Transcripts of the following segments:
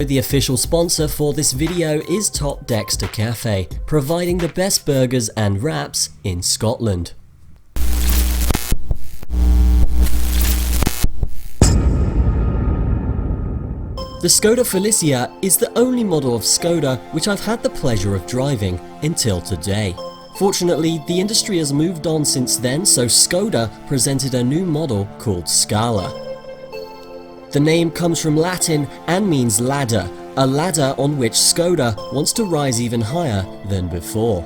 The official sponsor for this video is Top Dexter Cafe, providing the best burgers and wraps in Scotland. The Skoda Felicia is the only model of Skoda which I've had the pleasure of driving until today. Fortunately, the industry has moved on since then, so Skoda presented a new model called Scala. The name comes from Latin and means ladder, a ladder on which Skoda wants to rise even higher than before.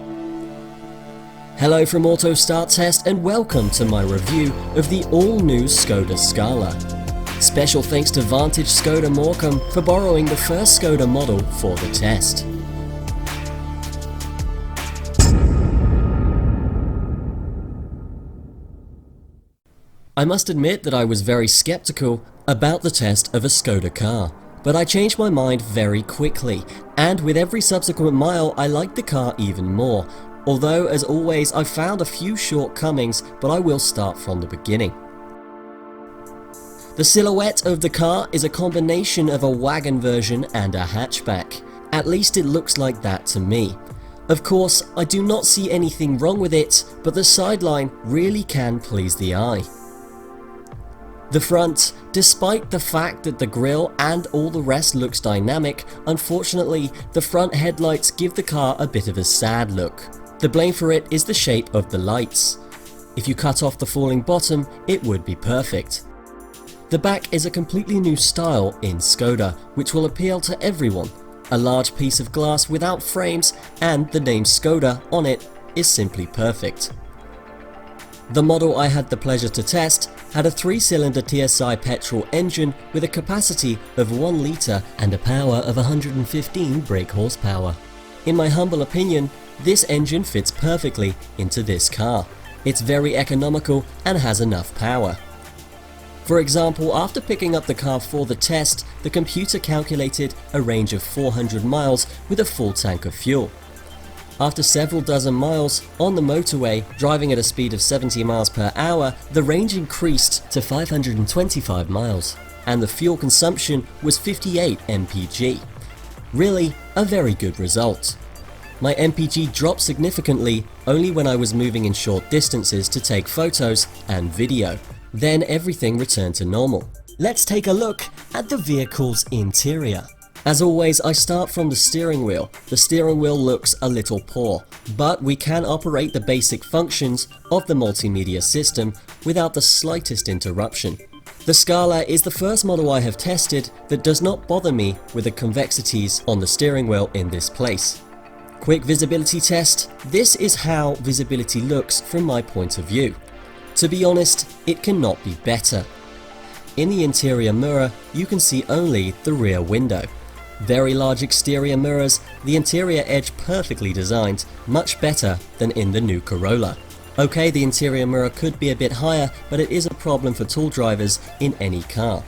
Hello from Auto Start Test and welcome to my review of the all-new Skoda Scala. Special thanks to Vantage Skoda Morecambe for borrowing the first Skoda model for the test. I must admit that I was very skeptical about the test of a Skoda car, but I changed my mind very quickly, and with every subsequent mile I liked the car even more, although as always I found a few shortcomings, but I will start from the beginning. The silhouette of the car is a combination of a wagon version and a hatchback. At least it looks like that to me. Of course, I do not see anything wrong with it, but the sideline really can please the eye. The front, despite the fact that the grille and all the rest looks dynamic, unfortunately the front headlights give the car a bit of a sad look. The blame for it is the shape of the lights. If you cut off the falling bottom, it would be perfect. The back is a completely new style in Skoda, which will appeal to everyone. A large piece of glass without frames and the name Skoda on it is simply perfect. The model I had the pleasure to test had a 3-cylinder TSI petrol engine with a capacity of 1 litre and a power of 115 brake horsepower. In my humble opinion, this engine fits perfectly into this car. It's very economical and has enough power. For example, after picking up the car for the test, the computer calculated a range of 400 miles with a full tank of fuel. After several dozen miles on the motorway, driving at a speed of 70 miles per hour, the range increased to 525 miles, and the fuel consumption was 58 mpg. Really, a very good result. My mpg dropped significantly only when I was moving in short distances to take photos and video. Then everything returned to normal. Let's take a look at the vehicle's interior. As always, I start from the steering wheel. The steering wheel looks a little poor, but we can operate the basic functions of the multimedia system without the slightest interruption. The Scala is the first model I have tested that does not bother me with the convexities on the steering wheel in this place. Quick visibility test. This is how visibility looks from my point of view. To be honest, it cannot be better. In the interior mirror, you can see only the rear window. Very large exterior mirrors, the interior edge perfectly designed, much better than in the new Corolla. Okay, the interior mirror could be a bit higher, but it is a problem for tall drivers in any car.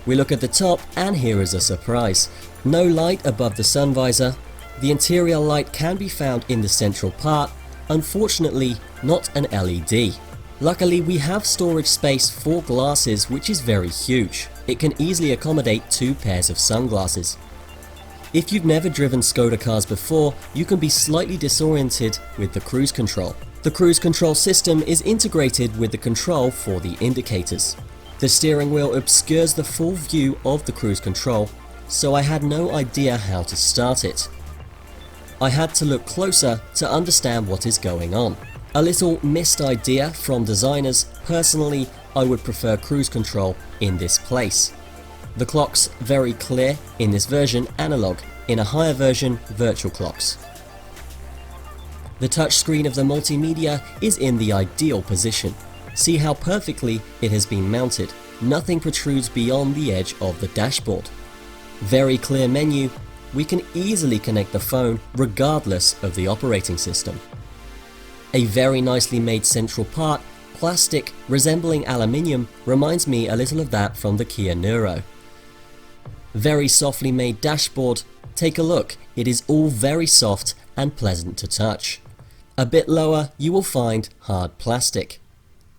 We look at the top and here is a surprise. No light above the sun visor. The interior light can be found in the central part, unfortunately not an LED. Luckily we have storage space for glasses, which is very huge. It can easily accommodate 2 pairs of sunglasses. If you've never driven Skoda cars before, you can be slightly disoriented with the cruise control. The cruise control system is integrated with the control for the indicators. The steering wheel obscures the full view of the cruise control, so I had no idea how to start it. I had to look closer to understand what is going on. A little missed idea from designers. Personally, I would prefer cruise control in this place. The clock's very clear in this version, analog. In a higher version, virtual clocks. The touchscreen of the multimedia is in the ideal position. See how perfectly it has been mounted. Nothing protrudes beyond the edge of the dashboard. Very clear menu. We can easily connect the phone regardless of the operating system. A very nicely made central part, plastic resembling aluminium, reminds me a little of that from the Kia Niro. Very softly made dashboard. Take a look, it is all very soft and pleasant to touch. A bit lower you will find hard plastic.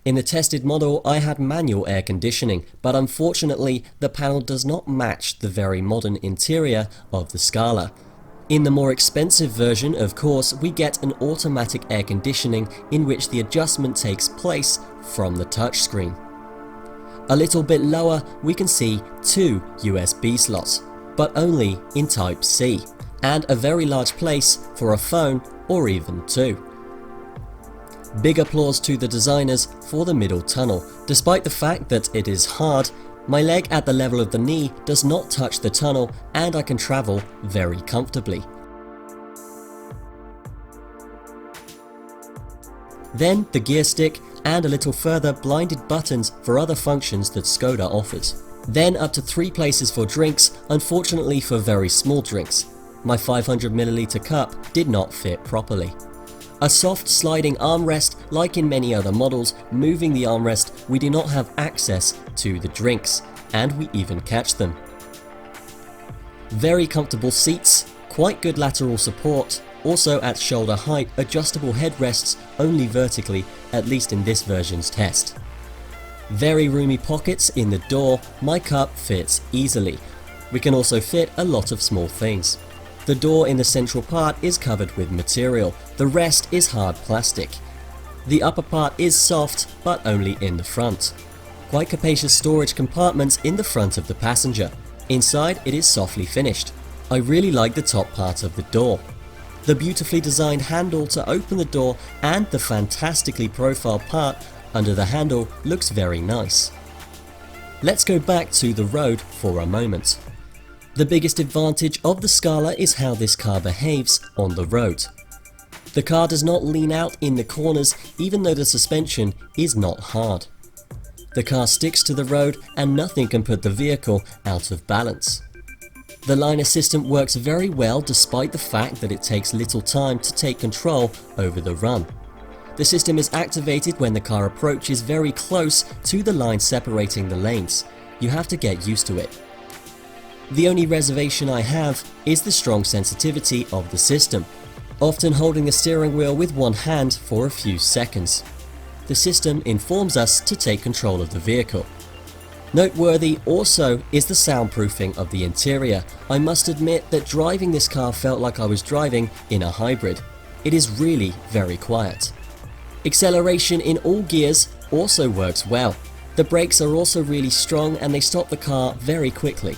In the tested model I had manual air conditioning, but unfortunately the panel does not match the very modern interior of the Scala. In the more expensive version, of course, we get an automatic air conditioning in which the adjustment takes place from the touchscreen. A little bit lower we can see 2 USB slots, but only in Type C, and a very large place for a phone or even 2. Big applause to the designers for the middle tunnel. Despite the fact that it is hard, my leg at the level of the knee does not touch the tunnel and I can travel very comfortably. Then the gear stick and a little further blinded buttons for other functions that Skoda offers. Then up to 3 places for drinks, unfortunately for very small drinks. My 500ml cup did not fit properly. A soft sliding armrest, like in many other models. Moving the armrest, we do not have access to the drinks, and we even catch them. Very comfortable seats, quite good lateral support, also at shoulder height, adjustable headrests only vertically, at least in this version's test. Very roomy pockets in the door, my cup fits easily. We can also fit a lot of small things. The door in the central part is covered with material, the rest is hard plastic. The upper part is soft, but only in the front. Quite capacious storage compartments in the front of the passenger. Inside it is softly finished. I really like the top part of the door. The beautifully designed handle to open the door and the fantastically profiled part under the handle looks very nice. Let's go back to the road for a moment. The biggest advantage of the Scala is how this car behaves on the road. The car does not lean out in the corners even though the suspension is not hard. The car sticks to the road and nothing can put the vehicle out of balance. The line assistant works very well despite the fact that it takes little time to take control over the run. The system is activated when the car approaches very close to the line separating the lanes. You have to get used to it. The only reservation I have is the strong sensitivity of the system, often holding the steering wheel with one hand for a few seconds. The system informs us to take control of the vehicle. Noteworthy also is the soundproofing of the interior. I must admit that driving this car felt like I was driving in a hybrid. It is really very quiet. Acceleration in all gears also works well. The brakes are also really strong and they stop the car very quickly.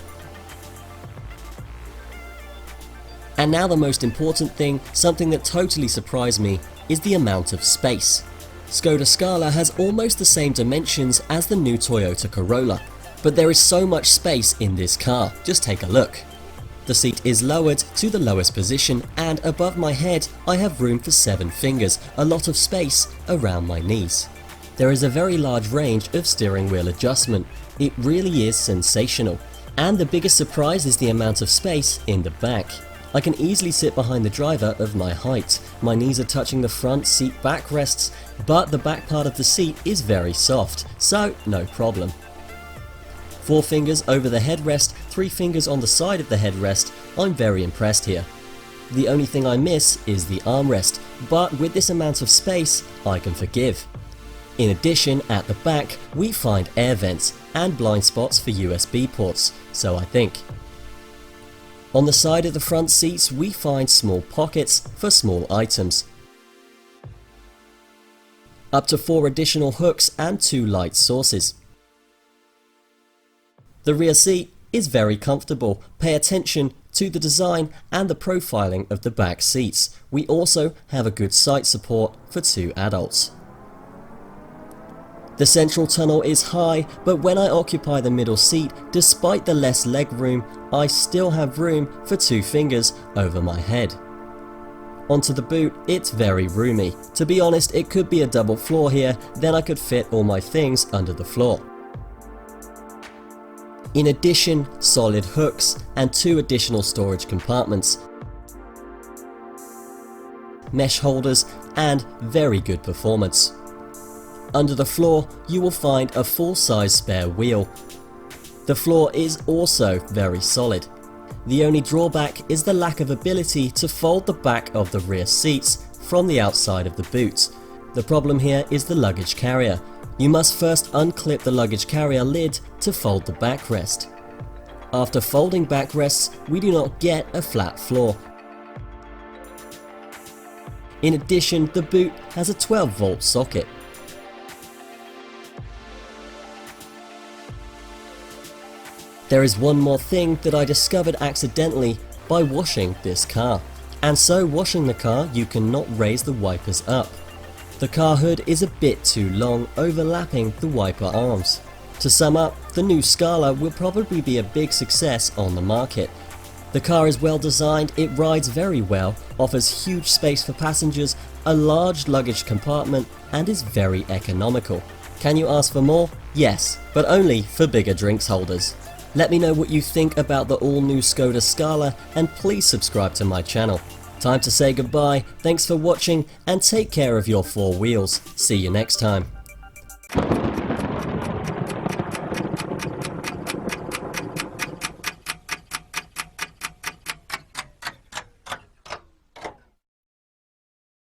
And now the most important thing, something that totally surprised me, is the amount of space. Skoda Scala has almost the same dimensions as the new Toyota Corolla, but there is so much space in this car, just take a look. The seat is lowered to the lowest position and above my head I have room for 7 fingers, a lot of space around my knees. There is a very large range of steering wheel adjustment, it really is sensational. And the biggest surprise is the amount of space in the back. I can easily sit behind the driver of my height. My knees are touching the front seat backrests, but the back part of the seat is very soft, so no problem. 4 fingers over the headrest, 3 fingers on the side of the headrest. I'm very impressed here. The only thing I miss is the armrest, but with this amount of space, I can forgive. In addition, at the back, we find air vents and blind spots for USB ports, so I think. On the side of the front seats we find small pockets for small items. Up to 4 additional hooks and 2 light sources. The rear seat is very comfortable. Pay attention to the design and the profiling of the back seats. We also have a good side support for 2 adults. The central tunnel is high, but when I occupy the middle seat, despite the less leg room, I still have room for 2 fingers over my head. Onto the boot, it's very roomy. To be honest, it could be a double floor here, then I could fit all my things under the floor. In addition, solid hooks and 2 additional storage compartments, mesh holders and very good performance. Under the floor you will find a full-size spare wheel. The floor is also very solid. The only drawback is the lack of ability to fold the back of the rear seats from the outside of the boot. The problem here is the luggage carrier. You must first unclip the luggage carrier lid to fold the backrest. After folding backrests, we do not get a flat floor. In addition, the boot has a 12-volt socket. There is one more thing that I discovered accidentally by washing this car. And so washing the car, you cannot raise the wipers up. The car hood is a bit too long, overlapping the wiper arms. To sum up, the new Scala will probably be a big success on the market. The car is well designed, it rides very well, offers huge space for passengers, a large luggage compartment, and is very economical. Can you ask for more? Yes, but only for bigger drinks holders. Let me know what you think about the all-new Skoda Scala, and please subscribe to my channel. Time to say goodbye, thanks for watching, and take care of your four wheels. See you next time.